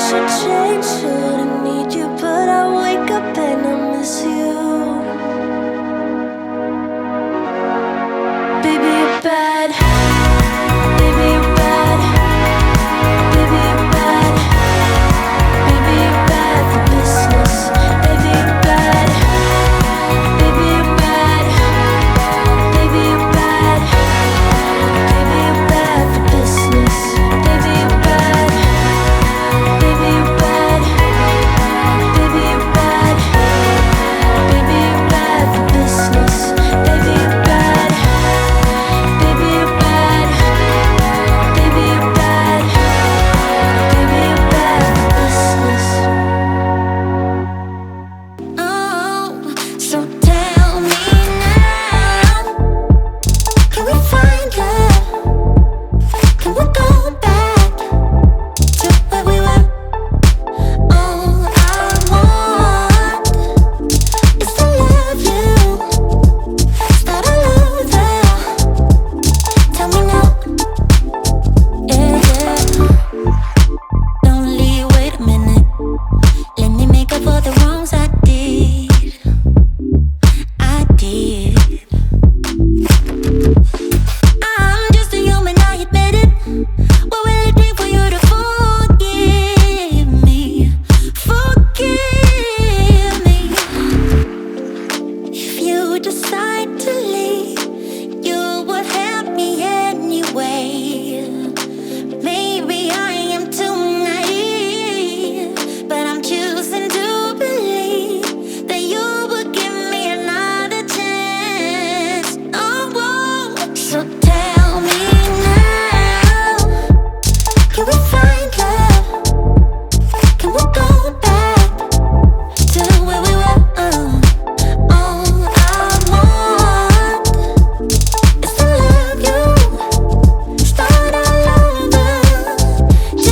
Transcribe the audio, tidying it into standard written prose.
should change, shouldn't need you, but I wake up and I miss you. Baby, you're bad. Baby, you're bad. Baby, you're bad. Baby, you're bad for business. Baby, you're bad. Baby, you're bad. Baby, you're bad. Baby, you're bad for business. Baby, you're bad. Baby, you're bad. Baby, you're bad. Baby, you're bad for business. Baby, you're bad. Baby, you're bad. Baby, you're bad. Baby, you're bad for business. Oh, so tell me now, can we find love? Can we go back to where we were? All I want is to love you. Start all over. Tell me now. Yeah, yeah. Don't leave, wait a minute. Let me make up for the wrongs I did. I did. I'm just a human, I admit it. What will it take for you to